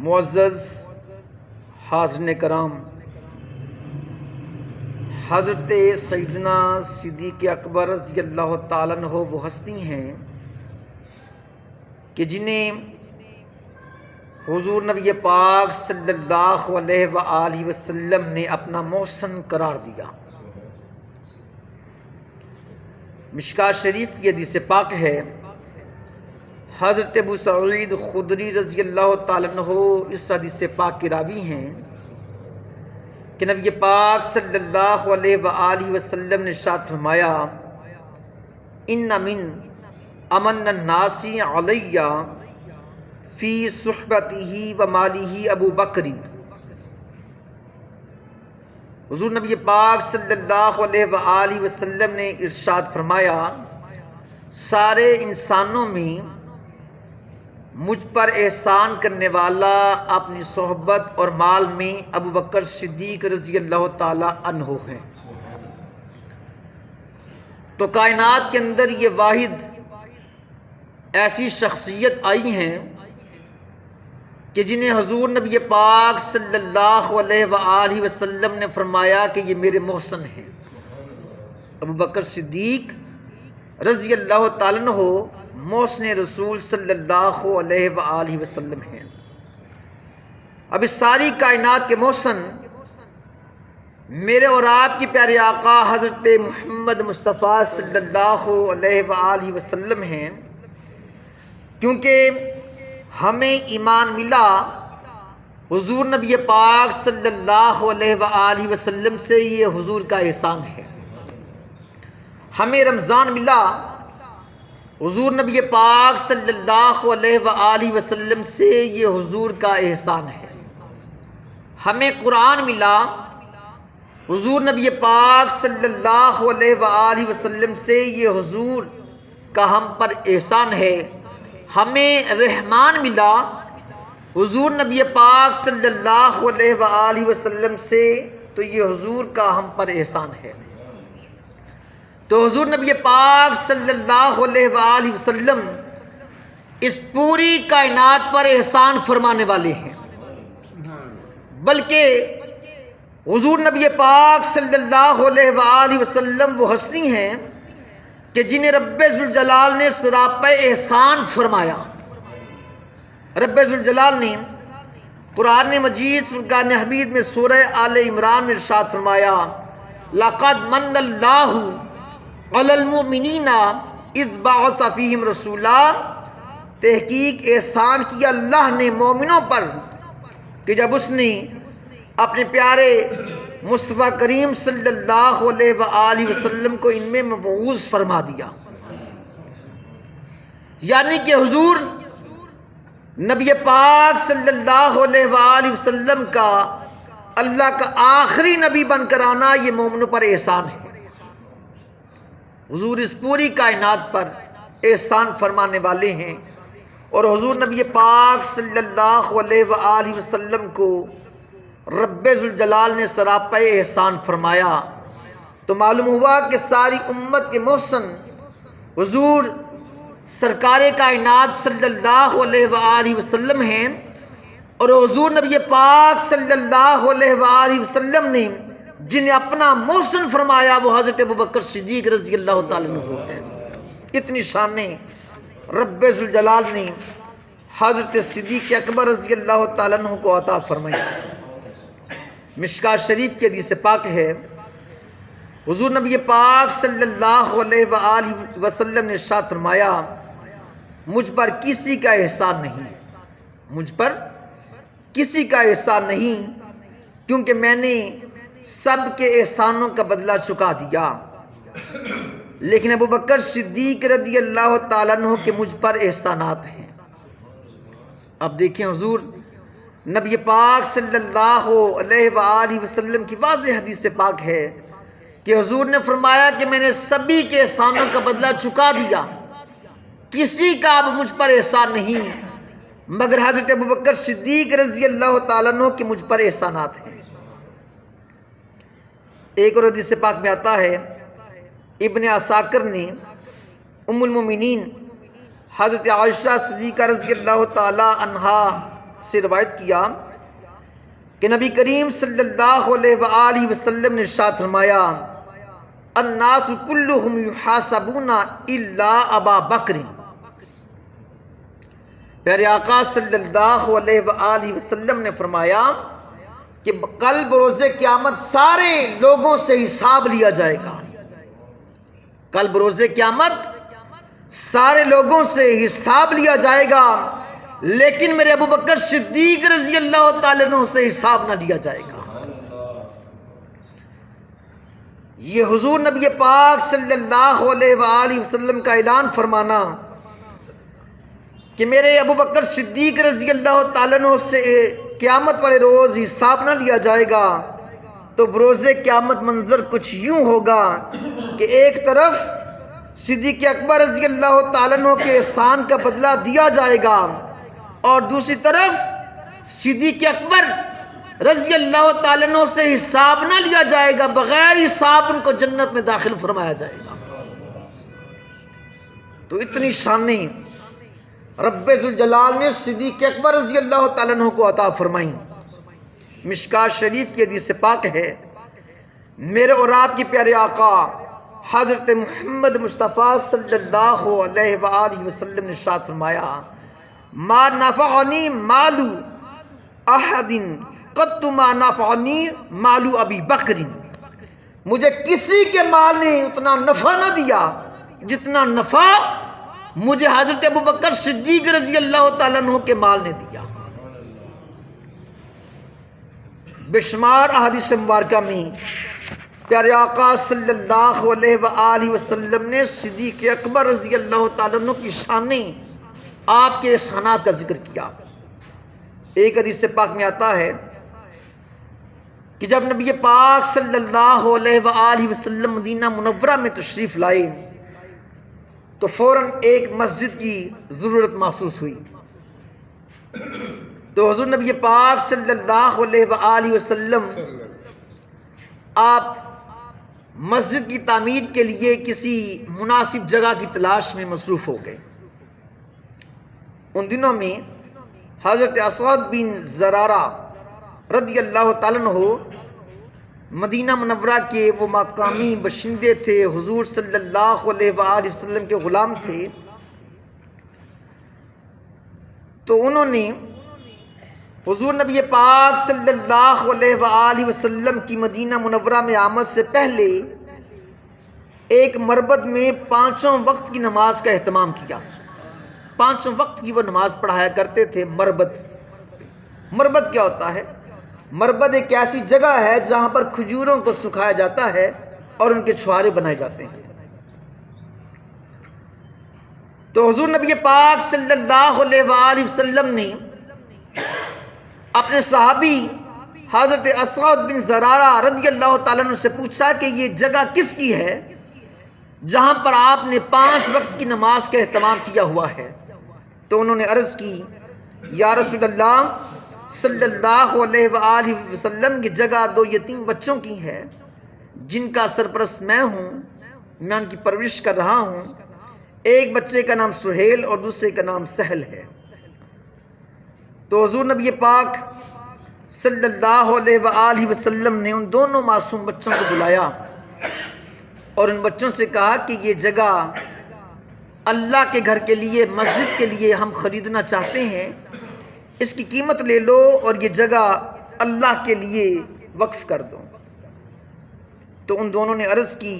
معزز حاضرین کرام، حضرت سیدنا صدیق اکبر رضی اللہ تعالیٰ عنہ وہ ہستی ہیں کہ جنہیں حضور نبی پاک صلی اللہ علیہ وآلہ وسلم نے اپنا محسن قرار دیا۔ مشکوٰۃ شریف کی حدیث پاک ہے، حضرت ابو سعید خدری رضی اللہ تعالیٰ عنہ اس حدیث پاک کے راوی ہیں کہ نبی پاک صلی اللہ علیہ وآلہ وسلم نے ارشاد فرمایا، ان من امن الناس علی فی صحبتہ و مالہ ابو بکر۔ حضور نبی پاک صلی اللہ علیہ وآلہ وسلم نے ارشاد فرمایا، سارے انسانوں میں مجھ پر احسان کرنے والا اپنی صحبت اور مال میں ابو بکر صدیق رضی اللہ تعالی عنہ ہے۔ تو کائنات کے اندر یہ واحد ایسی شخصیت آئی ہیں کہ جنہیں حضور نبی پاک صلی اللہ علیہ وآلہ وسلم نے فرمایا کہ یہ میرے محسن ہیں۔ ابو بکر صدیق رضی اللہ تعالیٰ عنہ محسن رسول صلی اللہ علیہ وآلہ وسلم ہیں۔ اب اس ساری کائنات کے محسن میرے اور آپ کی پیارے آقا حضرت محمد مصطفیٰ صلی اللہ علیہ وآلہ وسلم ہیں، کیونکہ ہمیں ایمان ملا حضور نبی پاک صلی اللہ علیہ وآلہ وسلم سے، یہ حضور کا احسان ہے۔ ہمیں رمضان ملا حضور نبی پاک صلی اللہ علیہ وآلہ وسلم سے، یہ حضور کا احسان ہے۔ ہمیں قرآن ملا حضور نبی پاک صلی اللہ علیہ وآلہ وسلم سے، یہ حضور کا ہم پر احسان ہے۔ ہمیں رحمان ملا حضور نبی پاک صلی اللہ علیہ وآلہ وسلم سے، تو یہ حضور کا ہم پر احسان ہے۔ تو حضور نبی پاک صلی اللہ علیہ وآلہ وسلم اس پوری کائنات پر احسان فرمانے والے ہیں، بلکہ حضور نبی پاک صلی اللہ علیہ وآلہ وسلم وہ ہستی ہیں کہ جنہیں رب ذوالجلال نے سراپا احسان فرمایا۔ رب ذوالجلال نے قرآن مجید فرقان حمید میں سورہ آل عمران میں ارشاد فرمایا، لَقَدْ مَنَّ اللَّهُ عَلَى الْمُؤْمِنِينَ اِذْ بَعَثَ فِيهِمْ رَسُولًا۔ تحقیق احسان کیا اللہ نے مومنوں پر کہ جب اس نے اپنے پیارے مصطفیٰ کریم صلی اللہ علیہ وآلہ وسلم کو ان میں مبعوث فرما دیا۔ یعنی کہ حضور نبی پاک صلی اللہ علیہ وآلہ وسلم کا اللہ کا آخری نبی بن کر آنا، یہ مومنوں پر احسان ہے۔ حضور اس پوری کائنات پر احسان فرمانے والے ہیں، اور حضور نبی پاک صلی اللہ علیہ وآلہ وسلم کو رب ذوالجلال نے سراپا احسان فرمایا۔ تو معلوم ہوا کہ ساری امت کے محسن حضور سرکار کائنات صلی اللہ علیہ وآلہ وسلم ہیں، اور حضور نبی پاک صلی اللہ علیہ وآلہ وسلم نے جنہیں اپنا محسن فرمایا وہ حضرت ابوبکر صدیق رضی اللہ تعالیٰ عنہ ہے۔ اتنی شانیں رب ذوالجلال نے حضرت صدیق اکبر رضی اللہ تعالیٰ عنہ کو عطا فرمائی۔ مشکوٰۃ شریف کی حدیث پاک ہے، حضور نبی پاک صلی اللہ علیہ وآلہ وسلم نے ارشاد فرمایا، مجھ پر کسی کا احسان نہیں، مجھ پر کسی کا احسان نہیں، کیونکہ میں نے سب کے احسانوں کا بدلہ چکا دیا، لیکن ابوبکر صدیق رضی اللہ تعالیٰ عنہ کے مجھ پر احسانات ہیں۔ اب دیکھیں حضور نبی پاک صلی اللہ علیہ وآلہ وسلم کی واضح حدیث پاک ہے کہ حضور نے فرمایا کہ میں نے سبھی کے احسانوں کا بدلہ چکا دیا، کسی کا اب مجھ پر احسان نہیں، مگر حضرت ابوبکر صدیق رضی اللہ تعالیٰ عنہ کے مجھ پر احسانات ہیں۔ ایک اور حدیث پاک میں آتا ہے، ابن عساکر نے ام المومنین حضرت عائشہ صدیقہ رضی اللہ تعالی عنہا سے روایت کیا کہ نبی کریم صلی اللہ علیہ وآلہ وسلم نے ارشاد فرمایا الناس کلہم یحاسبون الا ابا بکر۔ پیارے آقا صلی اللہ علیہ وآلہ وسلم نے فرمایا کہ کل بروز قیامت سارے لوگوں سے حساب لیا جائے گا۔ کل بروز قیامت سارے لوگوں سے حساب لیا جائے گا، لیکن میرے ابو بکر صدیق رضی اللہ تعالیٰ عنہ سے حساب نہ لیا جائے گا۔ یہ حضور نبی پاک صلی اللہ علیہ وآلہ وسلم کا اعلان فرمانا کہ میرے ابو بکر صدیق رضی اللہ تعالیٰ عنہ سے قیامت والے روز حساب نہ لیا جائے گا، تو بروز قیامت منظر کچھ یوں ہوگا کہ ایک طرف صدیق اکبر رضی اللہ تعالیٰ عنہ کے احسان کا بدلہ دیا جائے گا، اور دوسری طرف صدیق اکبر رضی اللہ تعالیٰ عنہ سے حساب نہ لیا جائے گا، بغیر حساب ان کو جنت میں داخل فرمایا جائے گا۔ تو اتنی شانیں رب ذوالجلال نے صدیق اکبر رضی اللہ تعالیٰ عنہ کو عطا فرمائیں۔ مشکات شریف کی حدیث پاک ہے، میرے اور آپ کی پیارے آقا حضرت محمد مصطفیٰ صلی اللہ علیہ وآلہ وسلم نے ارشاد فرمایا ما نفعنی مال احد قط ما نفعنی مال ابی بکر۔ مجھے کسی کے مال نے اتنا نفع نہ دیا جتنا نفع مجھے حضرت ابو بکر صدیق رضی اللہ تعالیٰ عنہ کے مال نے دیا۔ بے شمار احادیث مبارکہ میں پیارے آقا صلی اللہ علیہ وآلہ وسلم نے صدیق اکبر رضی اللہ تعالیٰ عنہ کی شانیں، آپ کے احسانات کا ذکر کیا۔ ایک حدیث پاک میں آتا ہے کہ جب نبی پاک صلی اللہ علیہ وآلہ وسلم مدینہ منورہ میں تشریف لائے تو فوراً ایک مسجد کی ضرورت محسوس ہوئی، تو حضور نبی پاک صلی اللہ علیہ وآلہ وسلم آپ مسجد کی تعمیر کے لیے کسی مناسب جگہ کی تلاش میں مصروف ہو گئے۔ ان دنوں میں حضرت اسعد بن زرارہ رضی اللہ تعالیٰ عنہ مدینہ منورہ کے وہ مقامی باشندے تھے، حضور صلی اللہ علیہ وآلہ وسلم کے غلام تھے۔ تو انہوں نے حضور نبی پاک صلی اللہ علیہ وآلہ وسلم کی مدینہ منورہ میں آمد سے پہلے ایک مربد میں 5 وقت کی نماز کا اہتمام کیا۔ 5 وقت کی وہ نماز پڑھایا کرتے تھے۔ مربد کیا ہوتا ہے؟ مربد ایک ایسی جگہ ہے جہاں پر کھجوروں کو سکھایا جاتا ہے اور ان کے چھوارے بنائے جاتے ہیں۔ تو حضور نبی پاک صلی اللہ علیہ وآلہ وسلم نے اپنے صحابی حضرت اسعد بن زرارہ رضی اللہ تعالیٰ عنہ سے پوچھا کہ یہ جگہ کس کی ہے جہاں پر آپ نے 5 وقت کی نماز کا اہتمام کیا ہوا ہے؟ تو انہوں نے عرض کی یا رسول اللہ صلی اللہ علیہ وآلہ وسلم، یہ جگہ 2 یتیم بچوں کی ہے جن کا سرپرست میں ہوں، میں ان کی پرورش کر رہا ہوں۔ ایک بچے کا نام سہیل اور دوسرے کا نام سہل ہے۔ تو حضور نبی پاک صلی اللہ علیہ وآلہ وسلم نے ان دونوں معصوم بچوں کو بلایا اور ان بچوں سے کہا کہ یہ جگہ اللہ کے گھر کے لیے، مسجد کے لیے ہم خریدنا چاہتے ہیں، اس کی قیمت لے لو اور یہ جگہ اللہ کے لیے وقف کر دو۔ تو ان دونوں نے عرض کی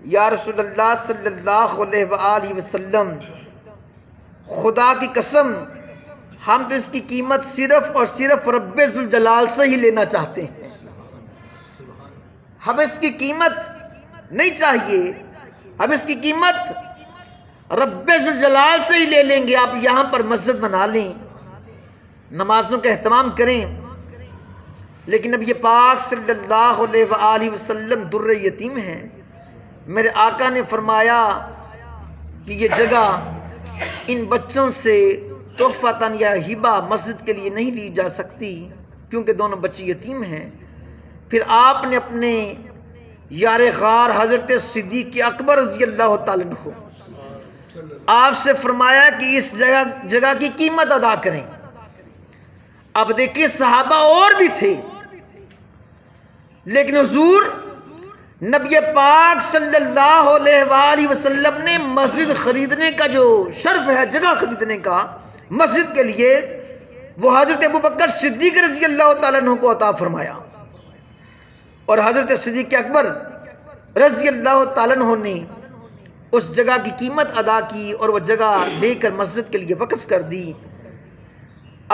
یا رسول اللہ صلی اللہ علیہ وآلہ وسلم، خدا کی قسم ہم تو اس کی قیمت صرف اور صرف رب ذوالجلال سے ہی لینا چاہتے ہیں، ہم اس کی قیمت نہیں چاہیے، ہم اس کی قیمت رب ذوالجلال سے ہی لے لیں گے۔ آپ یہاں پر مسجد بنا لیں، نمازوں کا اہتمام کریں، لیکن نبی پاک صلی اللہ علیہ وآلہ وسلم در یتیم ہیں۔ میرے آقا نے فرمایا کہ یہ جگہ ان بچوں سے تحفتاً یا ہبہ مسجد کے لیے نہیں لی جا سکتی کیونکہ دونوں بچے یتیم ہیں۔ پھر آپ نے اپنے یار غار حضرت صدیق اکبر رضی اللہ تعالیٰ عنہ آپ سے فرمایا کہ اس جگہ کی قیمت ادا کریں۔ اب دیکھیں صحابہ اور بھی تھے، لیکن حضور نبی پاک صلی اللہ علیہ وآلہ وسلم نے مسجد خریدنے کا جو شرف ہے، جگہ خریدنے کا مسجد کے لیے، وہ حضرت ابوبکر صدیق رضی اللہ تعالیٰ عنہ کو عطا فرمایا، اور حضرت صدیق اکبر رضی اللہ تعالیٰ عنہ نے اس جگہ کی قیمت ادا کی اور وہ جگہ لے کر مسجد کے لیے وقف کر دی۔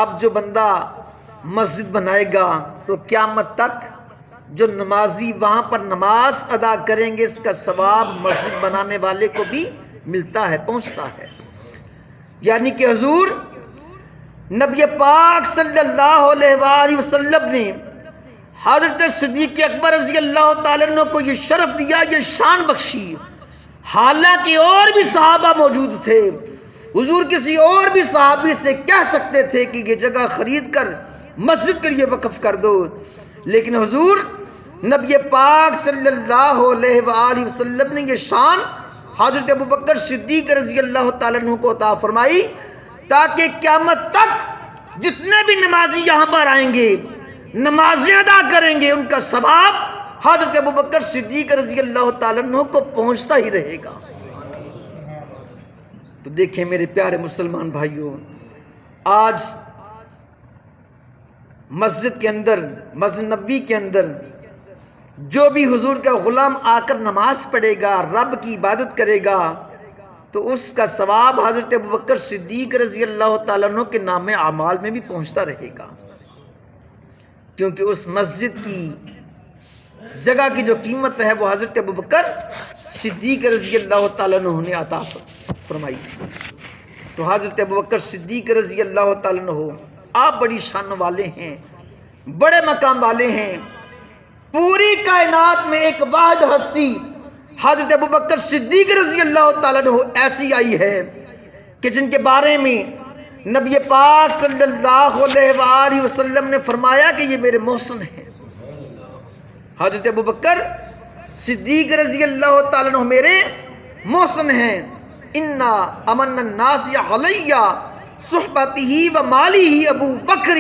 اب جو بندہ مسجد بنائے گا تو قیامت تک جو نمازی وہاں پر نماز ادا کریں گے، اس کا ثواب مسجد بنانے والے کو بھی ملتا ہے، پہنچتا ہے۔ یعنی کہ حضور نبی پاک صلی اللہ علیہ وآلہ وسلم نے حضرت صدیق اکبر رضی اللہ تعالیٰ عنہ کو یہ شرف دیا، یہ شان بخشی، حالانکہ اور بھی صحابہ موجود تھے۔ حضور کسی اور بھی صحابی سے کہہ سکتے تھے کہ یہ جگہ خرید کر مسجد کے لیے وقف کر دو، لیکن حضور نبی پاک صلی اللہ علیہ وآلہ وسلم نے یہ شان حضرت ابوبکر صدیق رضی اللہ تعالیٰ عنہ کو عطا فرمائی، تاکہ قیامت تک جتنے بھی نمازی یہاں پر آئیں گے، نمازیں ادا کریں گے، ان کا ثواب حضرت ابوبکر صدیق رضی اللہ تعالیٰ عنہ کو پہنچتا ہی رہے گا۔ تو دیکھیں میرے پیارے مسلمان بھائیوں، آج مسجد کے اندر، مسجد نبوی کے اندر جو بھی حضور کا غلام آ کر نماز پڑھے گا، رب کی عبادت کرے گا، تو اس کا ثواب حضرت ابوبکر صدیق رضی اللہ تعالیٰ عنہ کے نام اعمال میں بھی پہنچتا رہے گا، کیونکہ اس مسجد کی جگہ کی جو قیمت ہے وہ حضرت ابوبکر صدیق رضی اللہ تعالیٰ عنہ نے عطا فرمائی۔ تو حضرت ابوبکر صدیق رضی اللہ تعالیٰ عنہ آپ بڑی شان والے ہیں، بڑے مقام والے ہیں۔ پوری کائنات میں ایک واحد ہستی حضرت ابوبکر صدیق رضی اللہ تعالیٰ عنہ ایسی آئی ہے کہ جن کے بارے میں نبی پاک صلی اللہ علیہ وآلہ وسلم نے فرمایا کہ یہ میرے محسن ہیں۔ حضرت ابوبکر صدیق رضی اللہ تعالیٰ عنہ میرے محسن ہیں۔ انا امن الناس علی صحبتہ و مالہ ابو بکر،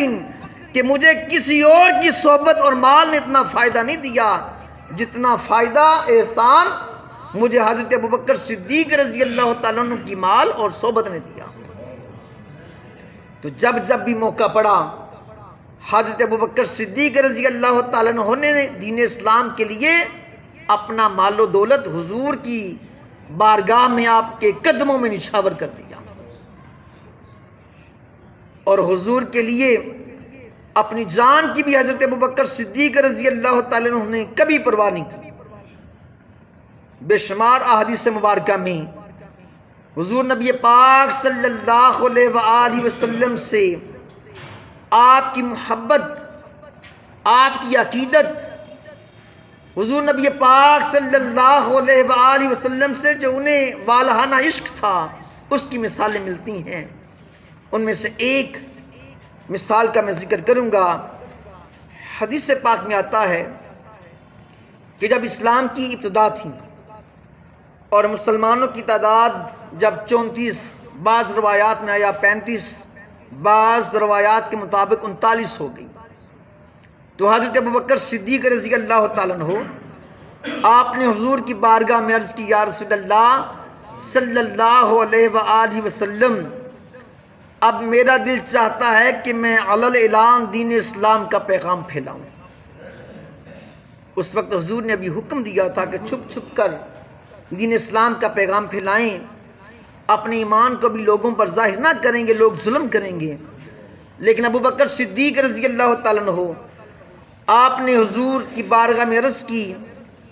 کہ مجھے کسی اور کی صحبت اور مال نے اتنا فائدہ نہیں دیا جتنا فائدہ، احسان مجھے حضرت ابوبکر صدیق رضی اللہ تعالیٰ عنہ کی مال اور صحبت نے دیا۔ تو جب بھی موقع پڑا، حضرت ابوبکر صدیق رضی اللہ تعالیٰ عنہ نے دین اسلام کے لیے اپنا مال و دولت حضور کی بارگاہ میں آپ کے قدموں میں نچھاور کر دیا، اور حضور کے لیے اپنی جان کی بھی حضرت ابوبکر صدیق رضی اللہ تعالیٰ عنہ نے کبھی پرواہ نہیں کی۔ بے شمار احادیث مبارکہ میں حضور نبی پاک صلی اللہ علیہ وآلہ وسلم سے آپ کی محبت، آپ کی عقیدت، حضور نبی پاک صلی اللہ علیہ وآلہ وسلم سے جو انہیں والہانہ عشق تھا، اس کی مثالیں ملتی ہیں۔ ان میں سے ایک مثال کا میں ذکر کروں گا۔ حدیث پاک میں آتا ہے کہ جب اسلام کی ابتدا تھی اور مسلمانوں کی تعداد جب 34، بعض روایات میں آیا 35، بعض روایات کے مطابق 39 ہو گئی، تو حضرت ابوبکر صدیق رضی اللہ تعالیٰ عنہ آپ نے حضور کی بارگاہ میں عرض کی، یا رسول اللہ صلی اللہ علیہ وآلہ وسلم، اب میرا دل چاہتا ہے کہ میں علل اعلان دین اسلام کا پیغام پھیلاؤں۔ اس وقت حضور نے ابھی حکم دیا تھا کہ چھپ چھپ کر دین اسلام کا پیغام پھیلائیں، اپنے ایمان کو بھی لوگوں پر ظاہر نہ کریں گے، لوگ ظلم کریں گے۔ لیکن ابوبکر صدیق رضی اللہ تعالیٰ عنہ آپ نے حضور کی بارگاہ میں عرض کی۔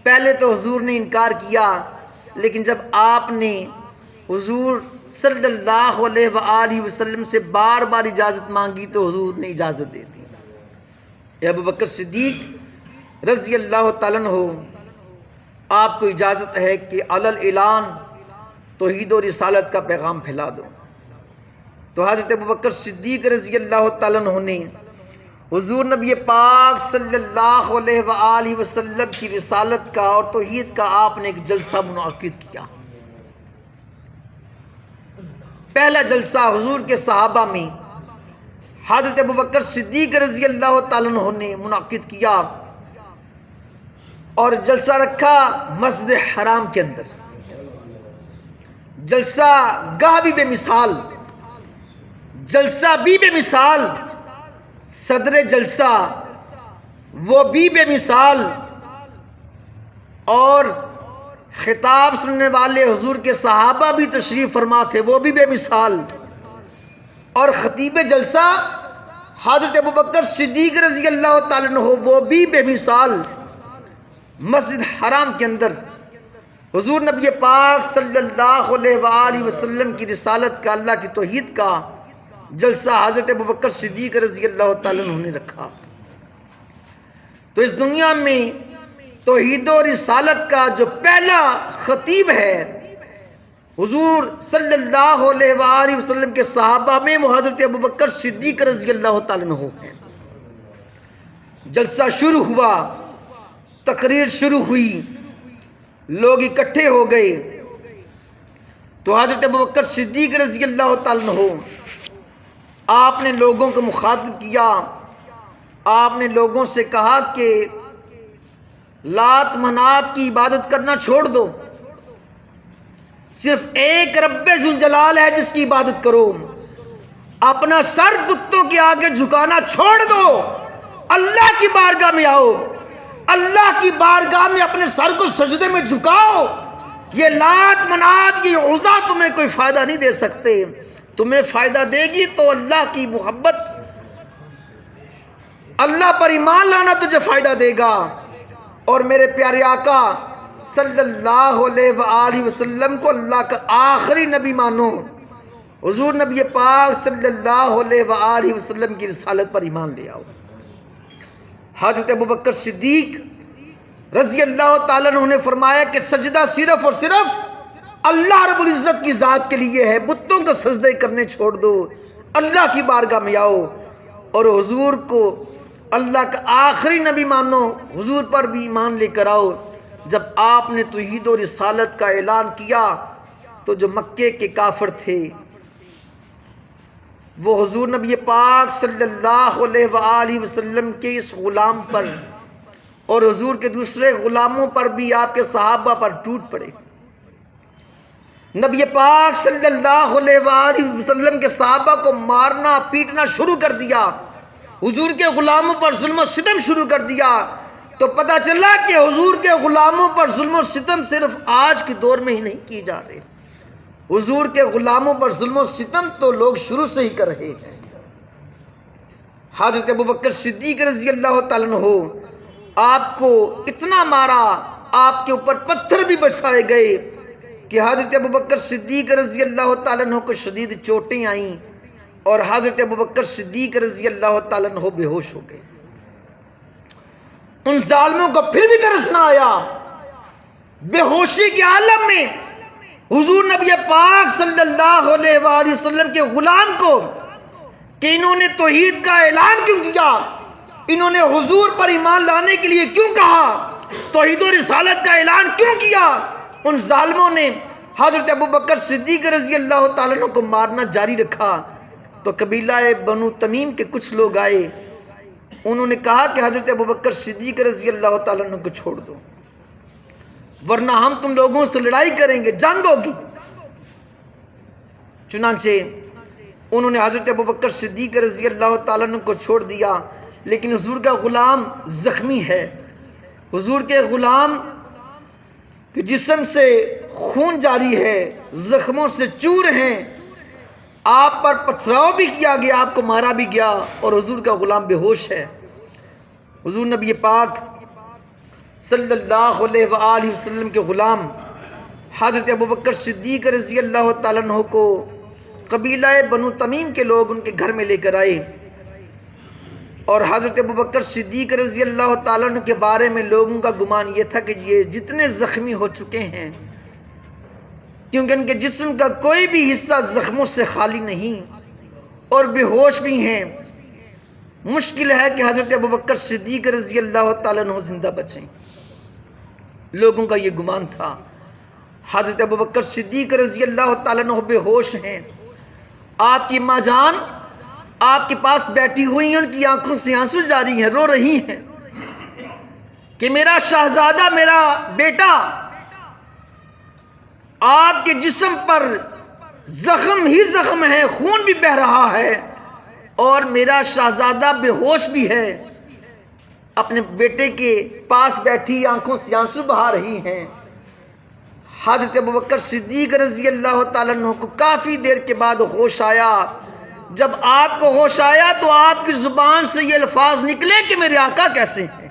پہلے تو حضور نے انکار کیا، لیکن جب آپ نے حضور صلی اللہ علیہ وآلہ وسلم سے بار بار اجازت مانگی تو حضور نے اجازت دے دی۔ اے ابوبکر صدیق رضی اللہ تعالیٰ عنہ، آپ کو اجازت ہے کہ علل اعلان توحید و رسالت کا پیغام پھیلا دو۔ تو حضرت ابوبکر صدیق رضی اللہ تعالیٰ عنہ نے حضور نبی پاک صلی اللہ علیہ وآلہ وسلم کی رسالت کا اور توحید کا آپ نے ایک جلسہ منعقد کیا۔ پہلا جلسہ حضور کے صحابہ میں حضرت ابوبکر صدیق رضی اللہ تعالیٰ عنہ نے منعقد کیا اور جلسہ رکھا مسجد حرام کے اندر. جلسہ گاہ بھی بے مثال، جلسہ بھی بے مثال، صدر جلسہ وہ بھی بے مثال، اور خطاب سننے والے حضور کے صحابہ بھی تشریف فرما تھے، وہ بھی بے مثال، اور خطیب جلسہ حضرت ابوبکر صدیق رضی اللہ تعالیٰ عنہ وہ بھی بے مثال. مسجد حرام کے اندر حضور نبی پاک صلی اللہ علیہ وآلہ وسلم کی رسالت کا، اللہ کی توحید کا جلسہ حضرت ابوبکر صدیق رضی اللہ تعالیٰ عنہ نے رکھا. تو اس دنیا میں توحید و رسالت کا جو پہلا خطیب ہے حضور صلی اللہ علیہ وآلہ وسلم کے صحابہ میں، وہ حضرت ابوبکر صدیق رضی اللہ تعالیٰ عنہ ہیں. جلسہ شروع ہوا، تقریر شروع ہوئی، لوگ اکٹھے ہو گئے، تو حضرت ابوبکر صدیق رضی اللہ تعالیٰ عنہ آپ نے لوگوں کو مخاطب کیا. آپ نے لوگوں سے کہا کہ لات منات کی عبادت کرنا چھوڑ دو، صرف ایک رب ذوالجلال ہے جس کی عبادت کرو. اپنا سر بتوں کے آگے جھکانا چھوڑ دو، اللہ کی بارگاہ میں آؤ، اللہ کی بارگاہ میں اپنے سر کو سجدے میں جھکاؤ. یہ لات منات، یہ عزا تمہیں کوئی فائدہ نہیں دے سکتے. تمہیں فائدہ دے گی تو اللہ کی محبت، اللہ پر ایمان لانا تجھے فائدہ دے گا. اور میرے پیارے آقا صلی اللہ علیہ وآلہ وسلم کو اللہ کا آخری نبی مانو. حضور نبی پاک صلی اللہ علیہ وآلہ وسلم کی رسالت پر ایمان لے آؤ. حضرت ابوبکر صدیق رضی اللہ تعالیٰ عنہ نے فرمایا کہ سجدہ صرف اور صرف اللہ رب العزت کی ذات کے لیے ہے، بتوں کو سجدے کرنے چھوڑ دو، اللہ کی بارگاہ میں آؤ اور حضور کو اللہ کا آخری نبی مانو، حضور پر بھی ایمان لے کر آؤ. جب آپ نے توحید و رسالت کا اعلان کیا تو جو مکے کے کافر تھے وہ حضور نبی پاک صلی اللہ علیہ وآلہ وسلم کے اس غلام پر اور حضور کے دوسرے غلاموں پر بھی، آپ کے صحابہ پر ٹوٹ پڑے. نبی پاک صلی اللہ علیہ وآلہ وسلم کے صحابہ کو مارنا پیٹنا شروع کر دیا، حضور کے غلاموں پر ظلم و ستم شروع کر دیا. تو پتہ چلا کہ حضور کے غلاموں پر ظلم و ستم صرف آج کے دور میں ہی نہیں کی جا رہے، حضور کے غلاموں پر ظلم و ستم تو لوگ شروع سے ہی کر رہے ہیں. حضرت ابوبکر صدیق رضی اللہ تعالیٰ عنہ آپ کو اتنا مارا، آپ کے اوپر پتھر بھی برسائے گئے کہ حضرت ابوبکر صدیق رضی اللہ تعالیٰ عنہ کو شدید چوٹیں آئیں اور حضرت ابوبکر صدیق رضی اللہ تعالیٰ عنہ بے ہوش ہو گئے. ان ظالموں کو پھر بھی ترس نہ آیا. بے ہوشی کے عالم میں حضور نبی پاک صلی اللہ علیہ وآلہ وسلم کے غلام کو کہ انہوں نے توحید کا اعلان کیوں کیا، انہوں نے حضور پر ایمان لانے کے لیے کیوں کہا، توحید و رسالت کا اعلان کیوں کیا، ان ظالموں نے حضرت ابوبکر صدیق رضی اللہ تعالیٰ عنہ کو مارنا جاری رکھا. تو قبیلہ بنو تمیم کے کچھ لوگ آئے، انہوں نے کہا کہ حضرت ابوبکر صدیق رضی اللہ تعالیٰ عنہ کو چھوڑ دو ورنہ ہم تم لوگوں سے لڑائی کریں گے، جنگ ہوگی. چنانچہ انہوں نے حضرت ابوبکر صدیق رضی اللہ تعالیٰ عنہ کو چھوڑ دیا. لیکن حضور کا غلام زخمی ہے، حضور کے غلام کے جسم سے خون جاری ہے، زخموں سے چور ہیں، آپ پر پتھراؤ بھی کیا گیا، آپ کو مارا بھی گیا اور حضور کا غلام بے ہوش ہے. حضور نبی پاک صلی اللہ علیہ وآلہ وسلم کے غلام حضرت ابوبکر صدیق رضی اللہ تعالیٰ عنہ کو قبیلہ بنو تمیم کے لوگ ان کے گھر میں لے کر آئے اور حضرت ابوبکر صدیق رضی اللہ تعالیٰ عنہ کے بارے میں لوگوں کا گمان یہ تھا کہ یہ جتنے زخمی ہو چکے ہیں، کیونکہ ان کے جسم کا کوئی بھی حصہ زخموں سے خالی نہیں اور بے ہوش بھی ہیں، مشکل ہے کہ حضرت ابوبکر صدیق رضی اللہ تعالیٰ عنہ زندہ بچیں. لوگوں کا یہ گمان تھا. حضرت ابوبکر صدیق رضی اللہ تعالیٰ عنہ بے ہوش ہیں. آپ کی ماں جان آپ کے پاس بیٹھی ہوئی ہیں، ان کی آنکھوں سے آنسو جاری ہیں، رو رہی ہیں کہ میرا شہزادہ، میرا بیٹا، آپ کے جسم پر زخم ہی زخم ہے، خون بھی بہہ رہا ہے، اور میرا شہزادہ بے ہوش بھی ہے۔ اپنے بیٹے کے پاس بیٹھی آنکھوں سے آنسو بہا رہی ہیں۔ حضرت ابوبکر صدیق رضی اللہ تعالیٰ عنہ کو کافی دیر کے بعد ہوش آیا۔ جب آپ کو ہوش آیا تو آپ کی زبان سے یہ الفاظ نکلے کہ میرے آقا کیسے ہیں۔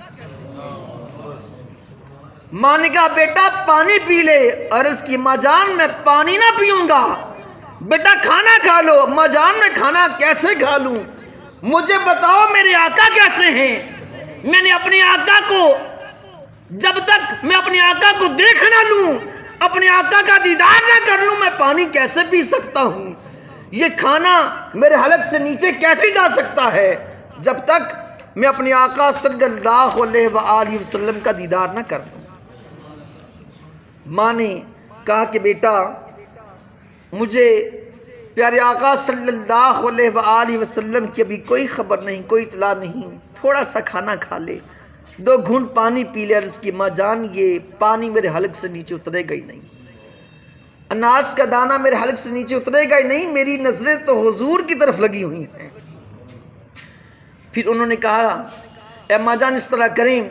ماں نے کہا بیٹا پانی پی لے۔ عرض کی ماں جان میں پانی نہ پیوں گا، بیٹا کھانا کھا لو۔ ماں جان میں کھانا کیسے کھا لوں، مجھے بتاؤ میرے آقا کیسے ہیں۔ میں نے اپنے آقا کو، جب تک میں اپنے آقا کو دیکھ نہ لوں، اپنے آقا کا دیدار نہ کر لوں، میں پانی کیسے پی سکتا ہوں، یہ کھانا میرے حلق سے نیچے کیسے جا سکتا ہے جب تک میں اپنے آقا صلی اللہ علیہ وآلہ وسلم کا دیدار نہ کر لوں۔ ماں نے کہا کہ بیٹا مجھے پیارے آقا صلی اللہ علیہ وآلہ وسلم کی ابھی کوئی خبر نہیں، کوئی اطلاع نہیں، تھوڑا سا کھانا کھا لے، 2 گھونٹ پانی پی لے۔ عرض کی ماں جان یہ پانی میرے حلق سے نیچے اترے گا ہی نہیں، اناج کا دانہ میرے حلق سے نیچے اترے گا ہی نہیں، میری نظریں تو حضور کی طرف لگی ہوئی ہیں۔ پھر انہوں نے کہا اے ماں جان اس طرح کریں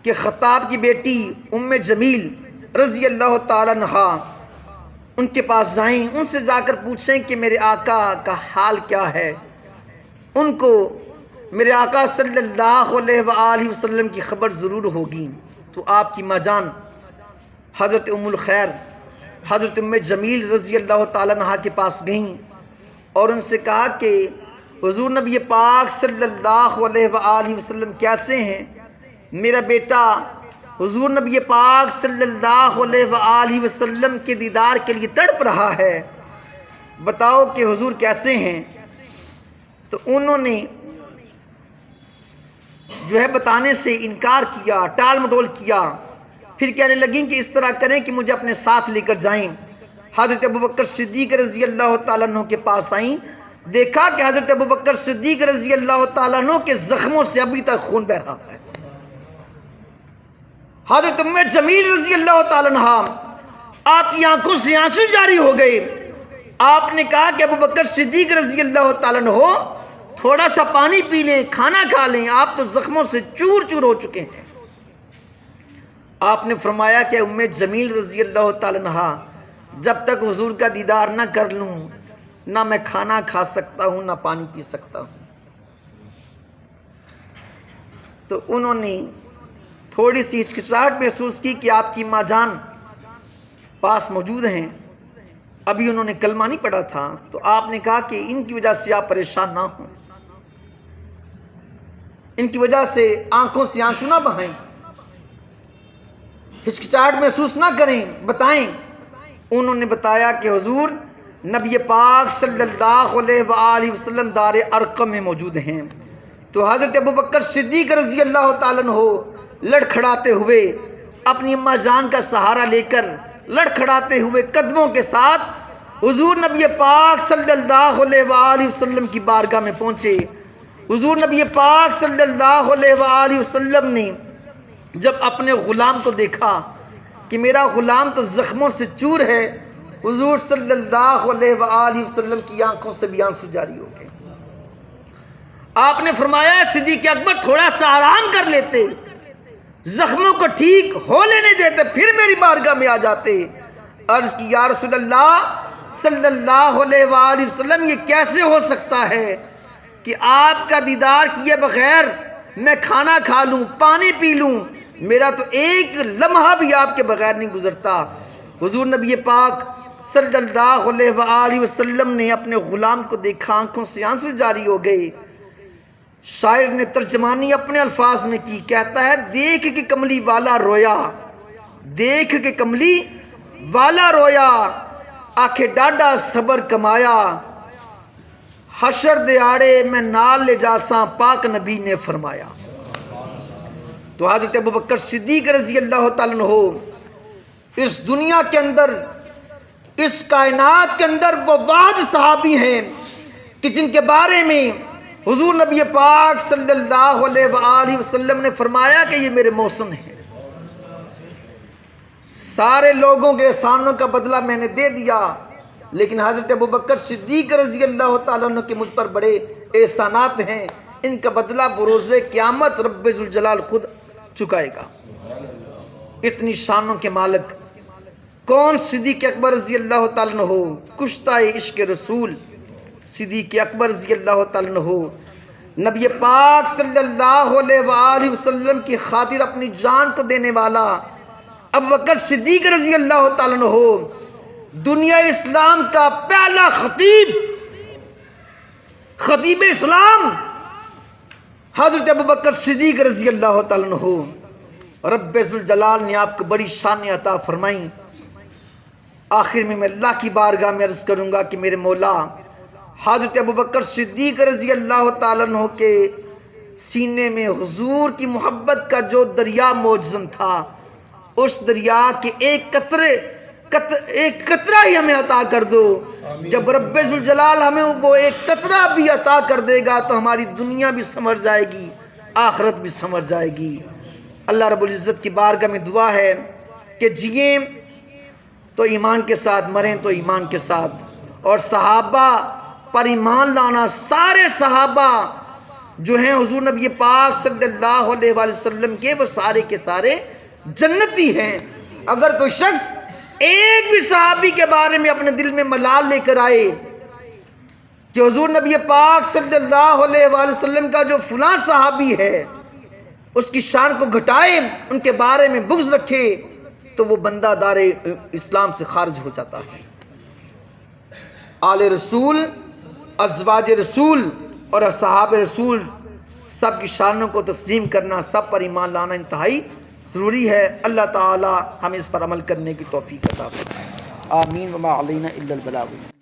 کہ خطاب کی بیٹی ام جمیل رضی اللہ تعالیٰ عنہا ان کے پاس جائیں، ان سے جا کر پوچھیں کہ میرے آقا کا حال کیا ہے۔ ان کو میرے آقا صلی اللہ علیہ وآلہ وسلم کی خبر ضرور ہوگی۔ تو آپ کی ماں جان حضرت ام الخیر حضرت ام جمیل رضی اللہ تعالیٰ عنہ کے پاس گئیں اور ان سے کہا کہ حضور نبی پاک صلی اللہ علیہ وآلہ وسلم کیسے ہیں، میرا بیٹا حضور نبی پاک صلی اللہ علیہ وآلہ وسلم کے دیدار کے لیے تڑپ رہا ہے، بتاؤ کہ حضور کیسے ہیں۔ تو انہوں نے جو ہے بتانے سے انکار کیا، ٹال مٹول کیا۔ پھر کہنے لگیں کہ اس طرح کریں کہ مجھے اپنے ساتھ لے کر جائیں۔ حضرت ابوبکر صدیق رضی اللہ تعالیٰ عنہ کے پاس آئیں، دیکھا کہ حضرت ابوبکر صدیق رضی اللہ تعالیٰ عنہ کے زخموں سے ابھی تک خون بہہ رہا ہے۔ حضرت ام جمیل رضی اللہ تعالیٰ عنہ آپ کی آنکھوں سے آنسو جاری ہو گئے۔ آپ نے کہا کہ ابوبکر صدیق رضی اللہ تعالیٰ عنہ تھوڑا سا پانی پی لیں، کھانا کھا لیں، آپ تو زخموں سے چور چور ہو چکے ہیں۔ آپ نے فرمایا کہ ام جمیل رضی اللہ تعالیٰ عنہ جب تک حضور کا دیدار نہ کر لوں نہ میں کھانا کھا سکتا ہوں نہ پانی پی سکتا ہوں۔ تو انہوں نے تھوڑی سی ہچکچاہٹ محسوس کی کہ آپ کی ماں جان پاس موجود ہیں، ابھی انہوں نے کلمہ نہیں پڑھا تھا۔ تو آپ نے کہا کہ ان کی وجہ سے آپ پریشان نہ ہوں، ان کی وجہ سے آنکھوں سے آنسو نہ بہائیں، ہچکچاہٹ محسوس نہ کریں، بتائیں۔ انہوں نے بتایا کہ حضور نبی پاک صلی اللہ علیہ وآلہ وسلم دار ارقم میں موجود ہیں۔ تو حضرت ابوبکر صدیق رضی اللہ تعالیٰ عنہ لڑکھڑاتے ہوئے اپنی اماں جان کا سہارا لے کر لڑکھڑاتے ہوئے قدموں کے ساتھ حضور نبی پاک صلی اللہ علیہ وآلہ وسلم کی بارگاہ میں پہنچے۔ حضور نبی پاک صلی اللہ علیہ وآلہ وسلم نے جب اپنے غلام کو دیکھا کہ میرا غلام تو زخموں سے چور ہے، حضور صلی اللہ علیہ وآلہ وسلم کی آنکھوں سے بھی آنسو جاری ہو گئے۔ آپ نے فرمایا صدیق اکبر تھوڑا سا آرام کر لیتے، زخموں کو ٹھیک ہو لینے دیتے، پھر میری بارگاہ میں آ جاتے۔ عرض کی یا رسول اللہ صلی اللہ علیہ وآلہ وسلم یہ کیسے ہو سکتا ہے کہ آپ کا دیدار کیے بغیر میں کھانا کھا لوں، پانی پی لوں، میرا تو ایک لمحہ بھی آپ کے بغیر نہیں گزرتا۔ حضور نبی پاک صلی اللہ علیہ وآلہ وسلم نے اپنے غلام کو دیکھا، آنکھوں سے آنسو جاری ہو گئے۔ شاعر نے ترجمانی اپنے الفاظ میں کی، کہتا ہے دیکھ کے کملی والا رویا، دیکھ کے کملی والا رویا، آنکھیں ڈاڈا صبر کمایا، حشر دیاڑے میں نال لے جاساں پاک نبی نے فرمایا۔ تو حضرت ابوبکر صدیق رضی اللہ تعالیٰ عنہ اس دنیا کے اندر، اس کائنات کے اندر وہ واحد صحابی ہیں کہ جن کے بارے میں حضور نبی پاک صلی اللہ علیہ وآلہ وسلم نے فرمایا کہ یہ میرے محسن ہیں، سارے لوگوں کے احسانوں کا بدلہ میں نے دے دیا، لیکن حضرت ابوبکر صدیق رضی اللہ تعالیٰ عنہ کے مجھ پر بڑے احسانات ہیں، ان کا بدلہ بروز قیامت رب ذوالجلال خود چکائے گا۔ اتنی شانوں کے مالک کون صدیق اکبر رضی اللہ تعالیٰ عنہ ہو، کشتہ عشق رسول صدیق اکبر رضی اللہ تعالیٰ عنہ ہو، نبی پاک صلی اللہ علیہ وآلہ وسلم کی خاطر اپنی جان کو دینے والا ابوبکر صدیق رضی اللہ تعالیٰ عنہ ہو، دنیا اسلام کا پہلا خطیب اسلام حضرت ابوبکر صدیق رضی اللہ تعالیٰ عنہ ہو۔ رب ذوالجلال نے آپ کو بڑی شان عطا فرمائی۔ آخر میں اللہ کی بارگاہ میں عرض کروں گا کہ میرے مولا، حضرت ابوبکر صدیق رضی اللہ تعالیٰ عنہ کے سینے میں حضور کی محبت کا جو دریا موجزن تھا، اس دریا کے ایک قطرہ ہی ہمیں عطا کر دو۔ جب رب ذوالجلال ہمیں وہ ایک قطرہ بھی عطا کر دے گا تو ہماری دنیا بھی سنور جائے گی، آخرت بھی سنور جائے گی۔ اللہ رب العزت کی بارگاہ میں دعا ہے کہ جئیں تو ایمان کے ساتھ، مریں تو ایمان کے ساتھ، اور صحابہ پر ایمان لانا، سارے صحابہ جو ہیں حضور نبی پاک صلی اللہ علیہ وآلہ وسلم کے، وہ سارے کے سارے جنتی ہیں۔ اگر کوئی شخص ایک بھی صحابی کے بارے میں اپنے دل میں ملال لے کر آئے کہ حضور نبی پاک صلی اللہ علیہ وآلہ وسلم کا جو فلاں صحابی ہے اس کی شان کو گھٹائے، ان کے بارے میں بغض رکھے، تو وہ بندہ دار اسلام سے خارج ہو جاتا ہے۔ آل رسول، ازواج رسول اور صحاب رسول سب کی شانوں کو تسلیم کرنا، سب پر ایمان لانا انتہائی ضروری ہے۔ اللہ تعالی ہمیں اس پر عمل کرنے کی توفیق عطا فرمائے۔ آمین وما علینا الا البلاغ۔